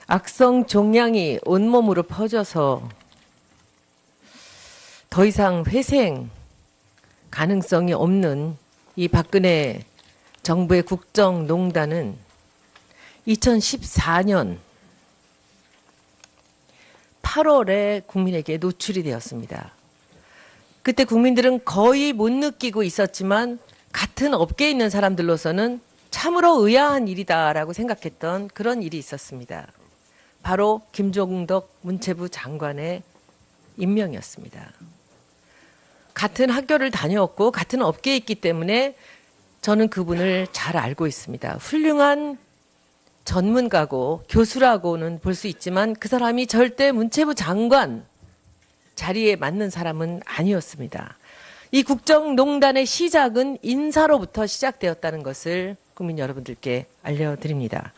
악성 종양이 온몸으로 퍼져서 더 이상 회생 가능성이 없는 이 박근혜 정부의 국정농단은 2014년 8월에 국민에게 노출이 되었습니다. 그때 국민들은 거의 못 느끼고 있었지만 같은 업계에 있는 사람들로서는 참으로 의아한 일이다라고 생각했던 그런 일이 있었습니다. 바로 김종덕 문체부 장관의 임명이었습니다. 같은 학교를 다녔고 같은 업계에 있기 때문에 저는 그분을 잘 알고 있습니다. 훌륭한 전문가고 교수라고는 볼 수 있지만 그 사람이 절대 문체부 장관 자리에 맞는 사람은 아니었습니다. 이 국정농단의 시작은 인사로부터 시작되었다는 것을 국민 여러분들께 알려드립니다.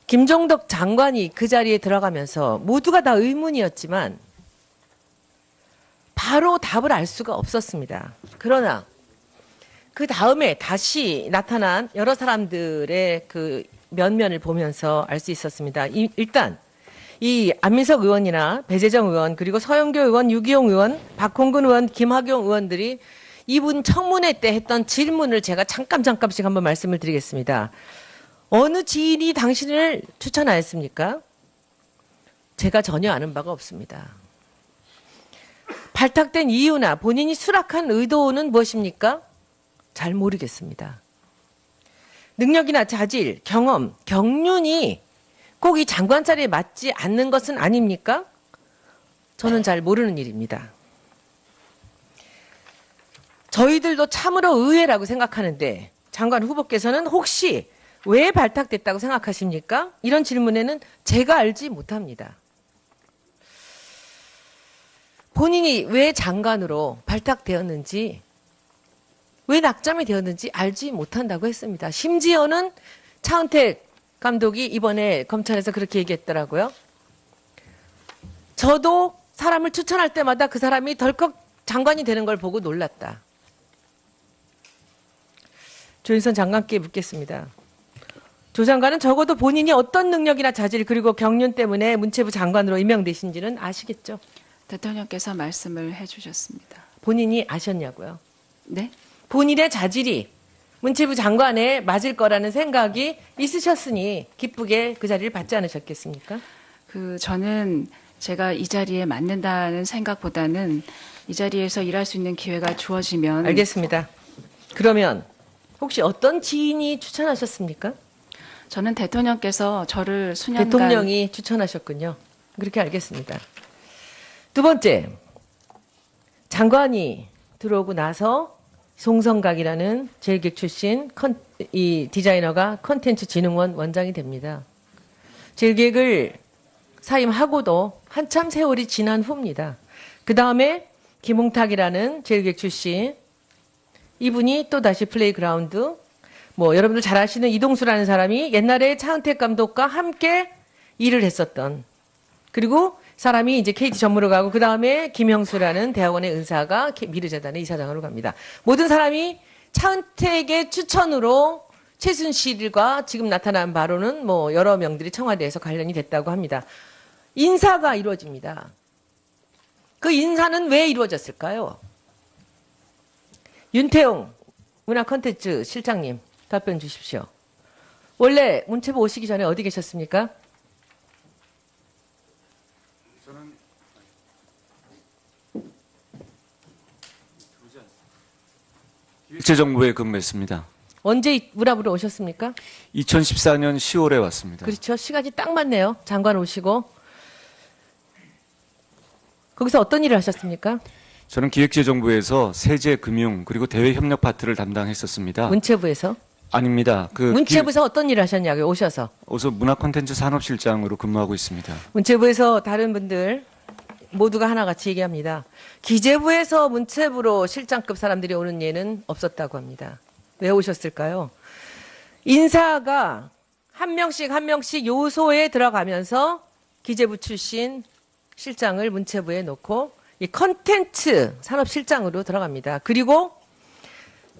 김종덕 장관이 그 자리에 들어가면서 모두가 다 의문이었지만 바로 답을 알 수가 없었습니다. 그러나 그 다음에 다시 나타난 여러 사람들의 그 면면을 보면서 알 수 있었습니다. 일단 이 안민석 의원이나 배재정 의원 그리고 서영교 의원, 유기용 의원, 박홍근 의원, 김학용 의원들이 이분 청문회 때 했던 질문을 제가 잠깐씩 한번 말씀을 드리겠습니다. 어느 지인이 당신을 추천하였습니까? 제가 전혀 아는 바가 없습니다. 발탁된 이유나 본인이 수락한 의도는 무엇입니까? 잘 모르겠습니다. 능력이나 자질, 경험, 경륜이 꼭 이 장관 자리에 맞지 않는 것은 아닙니까? 저는 잘 모르는 일입니다. 저희들도 참으로 의외라고 생각하는데 장관 후보께서는 혹시 왜 발탁됐다고 생각하십니까? 이런 질문에는 제가 알지 못합니다. 본인이 왜 장관으로 발탁되었는지 왜 낙점이 되었는지 알지 못한다고 했습니다. 심지어는 차은택 감독이 이번에 검찰에서 그렇게 얘기했더라고요. 저도 사람을 추천할 때마다 그 사람이 덜컥 장관이 되는 걸 보고 놀랐다. 조윤선 장관께 묻겠습니다. 조 장관은 적어도 본인이 어떤 능력이나 자질 그리고 경륜 때문에 문체부 장관으로 임명되신지는 아시겠죠? 대통령께서 말씀을 해주셨습니다. 본인이 아셨냐고요? 네? 본인의 자질이 문체부 장관에 맞을 거라는 생각이 있으셨으니 기쁘게 그 자리를 받지 않으셨겠습니까? 저는 제가 이 자리에 맞는다는 생각보다는 이 자리에서 일할 수 있는 기회가 주어지면. 알겠습니다. 그러면 혹시 어떤 지인이 추천하셨습니까? 저는 대통령께서 저를 수년간. 대통령이 추천하셨군요. 그렇게 알겠습니다. 두 번째, 장관이 들어오고 나서 송성각이라는 제일기획 출신 이 디자이너가 콘텐츠진흥원 원장이 됩니다. 제일기획을 사임하고도 한참 세월이 지난 후입니다. 그 다음에 김홍탁이라는 제일기획 출신, 이분이 또 다시 플레이그라운드, 여러분들 잘 아시는 이동수라는 사람이 옛날에 차은택 감독과 함께 일을 했었던, 그리고 사람이 이제 KT 전무로 가고 그 다음에 김형수라는 대학원의 은사가 미르재단의 이사장으로 갑니다. 모든 사람이 차은택의 추천으로 최순실과 지금 나타난 바로는 여러 명들이 청와대에서 관련이 됐다고 합니다. 인사가 이루어집니다. 그 인사는 왜 이루어졌을까요? 윤태용 문화콘텐츠 실장님 답변 주십시오. 원래 문체부 오시기 전에 어디 계셨습니까? 기획재정부에 근무했습니다. 언제 문화부로 오셨습니까? 2014년 10월에 왔습니다. 그렇죠. 시간이 딱 맞네요. 장관 오시고. 거기서 어떤 일을 하셨습니까? 저는 기획재정부에서 세제, 금융, 그리고 대외협력 파트를 담당했었습니다. 문체부에서? 아닙니다. 문체부에서 어떤 일을 하셨냐고요, 오셔서? 문화콘텐츠 산업실장으로 근무하고 있습니다. 문체부에서 다른 분들 모두가 하나같이 얘기합니다. 기재부에서 문체부로 실장급 사람들이 오는 예는 없었다고 합니다. 왜 오셨을까요? 인사가 한 명씩 요소에 들어가면서 기재부 출신 실장을 문체부에 놓고 이 컨텐츠 산업실장으로 들어갑니다. 그리고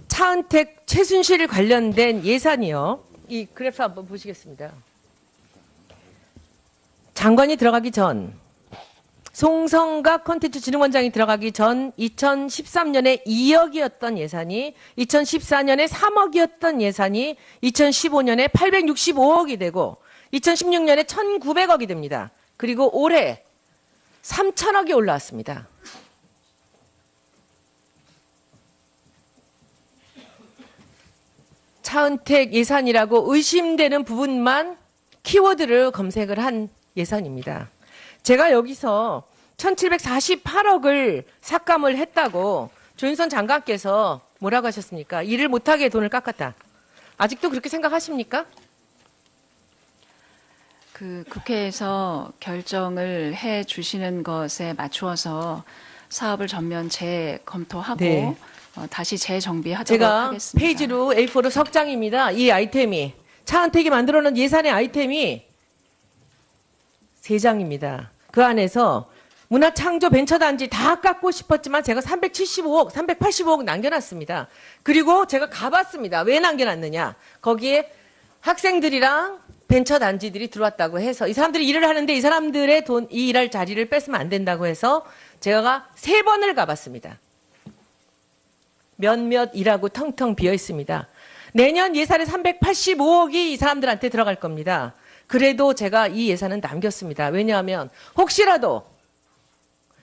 차은택, 최순실 관련된 예산이요. 이 그래프 한번 보시겠습니다. 장관이 들어가기 전, 송성각 콘텐츠진흥원장이 들어가기 전 2013년에 2억이었던 예산이 2014년에 3억이었던 예산이 2015년에 865억이 되고 2016년에 1,900억이 됩니다. 그리고 올해 3,000억이 올라왔습니다. 차은택 예산이라고 의심되는 부분만 키워드를 검색을 한 예산입니다. 제가 여기서 1,748억을 삭감을 했다고 조윤선 장관께서 뭐라고 하셨습니까? 일을 못하게 돈을 깎았다. 아직도 그렇게 생각하십니까? 그 국회에서 결정을 해 주시는 것에 맞추어서 사업을 전면 재검토하고 네. 다시 재정비하도록 제가 하겠습니다. 페이지로 A4로 석 장입니다. 이 아이템이 차은택이 만들어놓은 예산의 아이템이 3장입니다. 그 안에서 문화창조벤처단지 다 깎고 싶었지만 제가 375억, 385억 남겨놨습니다. 그리고 제가 가봤습니다. 왜 남겨놨느냐. 거기에 학생들이랑 벤처단지들이 들어왔다고 해서 이 사람들이 일을 하는데 이 사람들의 돈, 이 일할 자리를 뺏으면 안 된다고 해서 제가 3번을 가봤습니다. 몇몇 일하고 텅텅 비어 있습니다. 내년 예산에 385억이 이 사람들한테 들어갈 겁니다. 그래도 제가 이 예산은 남겼습니다. 왜냐하면 혹시라도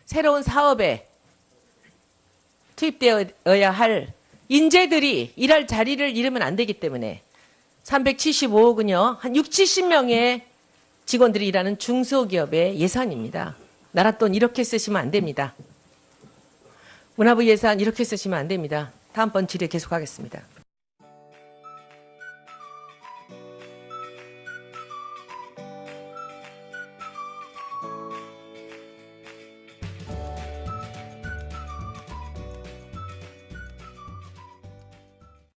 새로운 사업에 투입되어야 할 인재들이 일할 자리를 잃으면 안 되기 때문에 375억은요. 한 60, 70명의 직원들이 일하는 중소기업의 예산입니다. 나라 돈 이렇게 쓰시면 안 됩니다. 문화부 예산 이렇게 쓰시면 안 됩니다. 다음번 질의 계속하겠습니다.